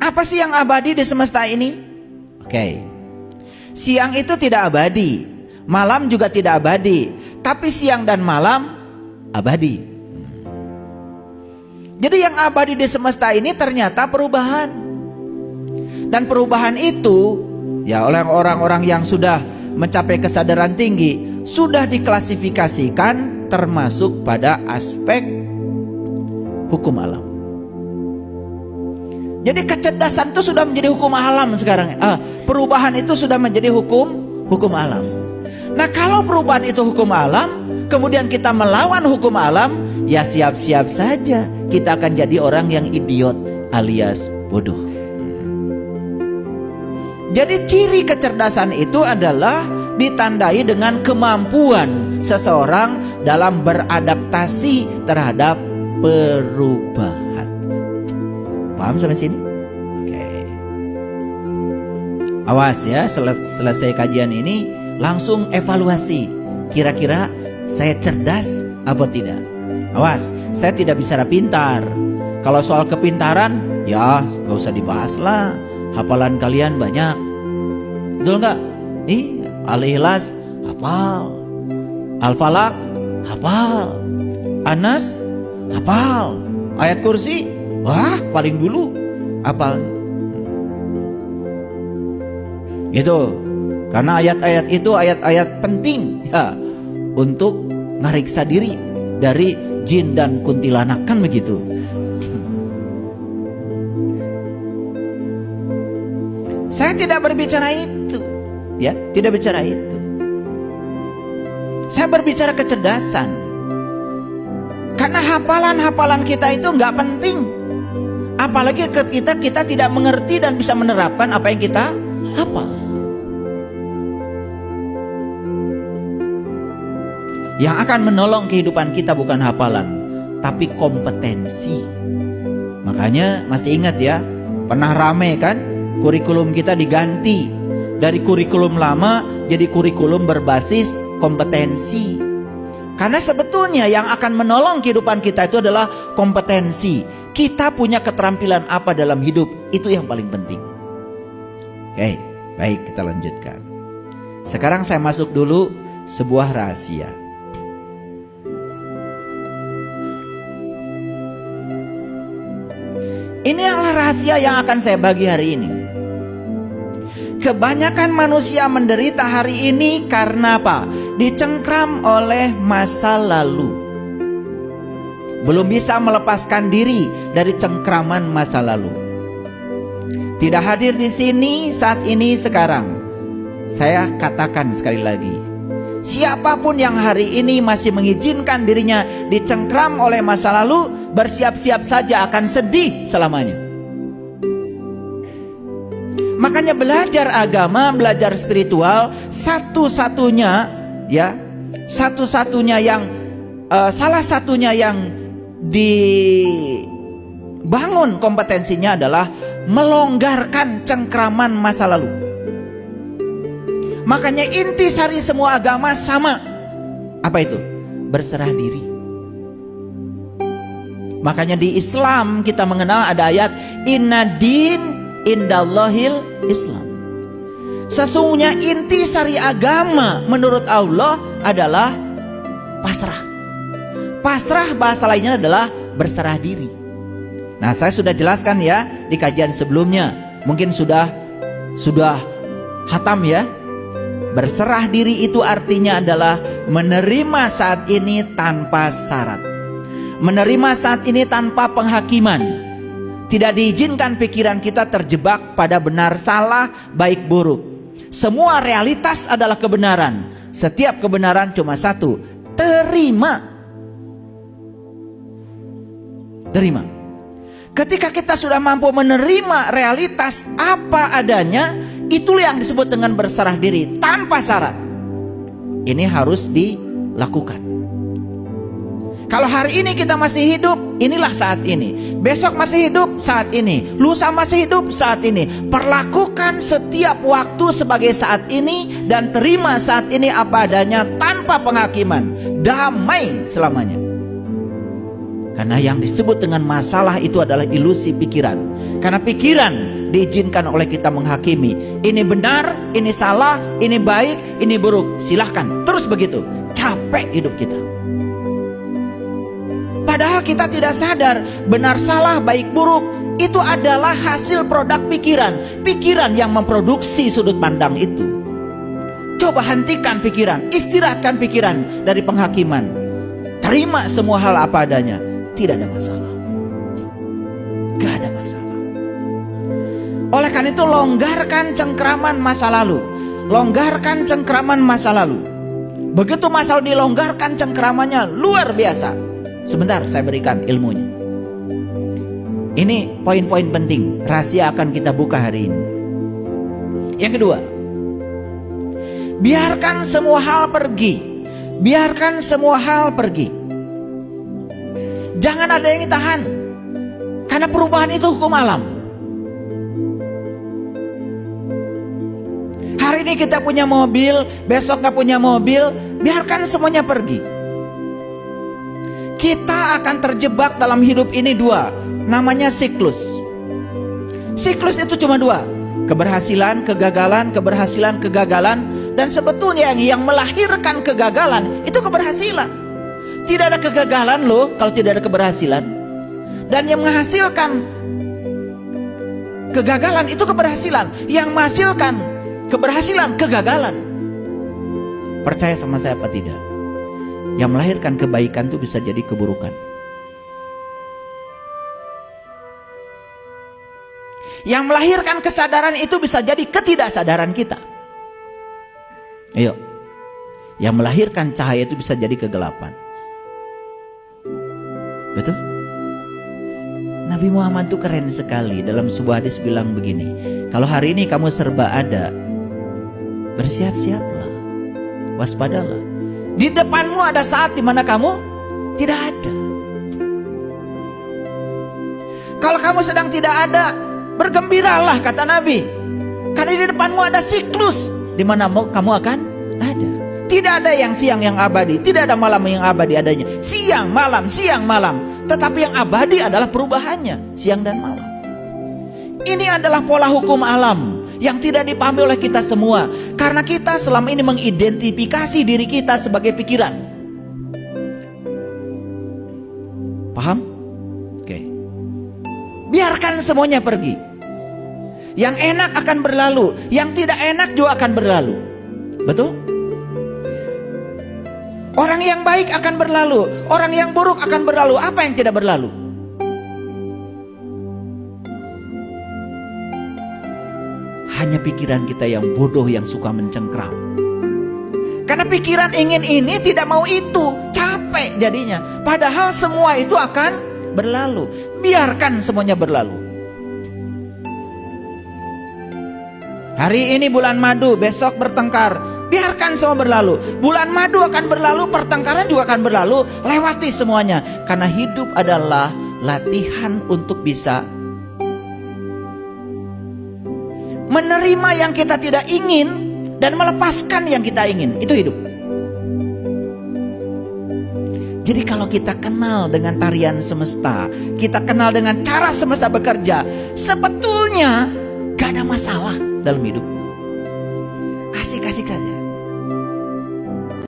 Apa sih yang abadi di semesta ini? Oke. Siang itu tidak abadi, malam juga tidak abadi, tapi siang dan malam abadi. Jadi yang abadi di semesta ini ternyata perubahan. Dan perubahan itu ya oleh orang-orang yang sudah mencapai kesadaran tinggi sudah diklasifikasikan termasuk pada aspek hukum alam. Jadi kecerdasan itu sudah menjadi hukum alam sekarang. Perubahan itu sudah menjadi hukum alam. Nah, kalau perubahan itu hukum alam, kemudian kita melawan hukum alam, ya siap-siap saja kita akan jadi orang yang idiot alias bodoh. Jadi ciri kecerdasan itu adalah ditandai dengan kemampuan seseorang dalam beradaptasi terhadap perubahan. Paham sampai sini? Oke. Awas ya, selesai kajian ini langsung evaluasi. Kira-kira saya cerdas atau tidak? Awas, saya tidak bicara pintar. Kalau soal kepintaran, ya gak usah dibahas lah. Hafalan kalian banyak, betul nggak? Al-Ikhlas hafal, Al-Falaq hafal, Anas hafal, ayat kursi wah paling dulu hafal. Gitu. Karena ayat-ayat itu ayat-ayat penting ya untuk ngariksa diri dari jin dan kuntilanak, kan begitu. Saya tidak berbicara itu, ya, tidak bicara itu. Saya berbicara kecerdasan. Karena hafalan-hafalan kita itu nggak penting. Apalagi kita tidak mengerti dan bisa menerapkan apa yang kita hafal. Yang akan menolong kehidupan kita bukan hafalan, tapi kompetensi. Makanya masih ingat ya, pernah rame kan? Kurikulum kita diganti dari kurikulum lama jadi kurikulum berbasis kompetensi. Karena sebetulnya yang akan menolong kehidupan kita itu adalah kompetensi. Kita punya keterampilan apa dalam hidup, itu yang paling penting. Oke, baik, kita lanjutkan. Sekarang saya masuk dulu sebuah rahasia. Ini adalah rahasia yang akan saya bagi hari ini. Kebanyakan manusia menderita hari ini karena apa? Dicengkram oleh masa lalu. Belum bisa melepaskan diri dari cengkraman masa lalu. Tidak hadir di sini saat ini sekarang. Saya katakan sekali lagi, siapapun yang hari ini masih mengizinkan dirinya dicengkram oleh masa lalu, bersiap-siap saja akan sedih selamanya. Makanya belajar agama, belajar spiritual, satu-satunya yang salah satunya yang dibangun kompetensinya adalah melonggarkan cengkraman masa lalu. Makanya intisari semua agama sama. Apa itu? Berserah diri. Makanya di Islam kita mengenal ada ayat inna din indallahil Islam. Sesungguhnya intisari agama menurut Allah adalah pasrah. Pasrah bahasa lainnya adalah berserah diri. Nah, saya sudah jelaskan ya di kajian sebelumnya. Mungkin sudah hatam ya. Berserah diri itu artinya adalah menerima saat ini tanpa syarat. Menerima saat ini tanpa penghakiman. Tidak diizinkan pikiran kita terjebak pada benar salah, baik buruk. Semua realitas adalah kebenaran. Setiap kebenaran cuma satu, terima. Terima. Ketika kita sudah mampu menerima realitas apa adanya, itulah yang disebut dengan berserah diri tanpa syarat. Ini harus dilakukan. Kalau hari ini kita masih hidup, inilah saat ini. Besok masih hidup, saat ini. Lusa masih hidup, saat ini. Perlakukan setiap waktu sebagai saat ini dan terima saat ini apa adanya tanpa penghakiman. Damai selamanya. Karena yang disebut dengan masalah itu adalah ilusi pikiran. Karena pikiran diizinkan oleh kita menghakimi. Ini benar, ini salah, ini baik, ini buruk. Silahkan, terus begitu. Capek hidup kita. Padahal kita tidak sadar benar salah, baik buruk itu adalah hasil produk pikiran. Pikiran yang memproduksi sudut pandang itu. Coba hentikan pikiran, istirahatkan pikiran dari penghakiman. Terima semua hal apa adanya. Tidak ada masalah. Gak ada masalah. Oleh karena itu longgarkan cengkraman masa lalu. Longgarkan cengkraman masa lalu. Begitu masalah dilonggarkan cengkramannya luar biasa. Sebentar saya berikan ilmunya. Ini poin-poin penting. Rahasia akan kita buka hari ini. Yang kedua, biarkan semua hal pergi. Biarkan semua hal pergi. Jangan ada yang ditahan. Karena perubahan itu hukum alam. Hari ini kita punya mobil, besok gak punya mobil. Biarkan semuanya pergi. Kita akan terjebak dalam hidup ini dua. Namanya siklus. Siklus itu cuma dua. Keberhasilan, kegagalan, keberhasilan, kegagalan. Dan sebetulnya yang melahirkan kegagalan itu keberhasilan. Tidak ada kegagalan loh kalau tidak ada keberhasilan. Dan yang menghasilkan kegagalan itu keberhasilan. Yang menghasilkan keberhasilan, kegagalan. Percaya sama saya apa tidak? Yang melahirkan kebaikan itu bisa jadi keburukan. Yang melahirkan kesadaran itu bisa jadi ketidaksadaran kita. Ayo. Yang melahirkan cahaya itu bisa jadi kegelapan. Betul? Nabi Muhammad itu keren sekali. Dalam sebuah hadis bilang begini, kalau hari ini kamu serba ada, bersiap-siaplah, waspadalah. Di depanmu ada saat di mana kamu tidak ada. Kalau kamu sedang tidak ada, bergembiralah kata Nabi. Karena di depanmu ada siklus di mana kamu akan ada. Tidak ada yang siang yang abadi, tidak ada malam yang abadi adanya. Siang, malam, siang, malam. Tetapi yang abadi adalah perubahannya, siang dan malam. Ini adalah pola hukum alam yang tidak dipahami oleh kita semua. Karena kita selama ini mengidentifikasi diri kita sebagai pikiran. Paham? Oke. Biarkan semuanya pergi. Yang enak akan berlalu, yang tidak enak juga akan berlalu. Betul? Orang yang baik akan berlalu, orang yang buruk akan berlalu. Apa yang tidak berlalu? Hanya pikiran kita yang bodoh yang suka mencengkram. Karena pikiran ingin ini, tidak mau itu, capek jadinya. Padahal semua itu akan berlalu. Biarkan semuanya berlalu. Hari ini bulan madu, besok bertengkar. Biarkan semua berlalu. Bulan madu akan berlalu, pertengkaran juga akan berlalu. Lewati semuanya. Karena hidup adalah latihan untuk bisa menerima yang kita tidak ingin dan melepaskan yang kita ingin. Itu hidup. Jadi kalau kita kenal dengan tarian semesta, kita kenal dengan cara semesta bekerja, sebetulnya gak ada masalah dalam hidup. Asik-asik saja.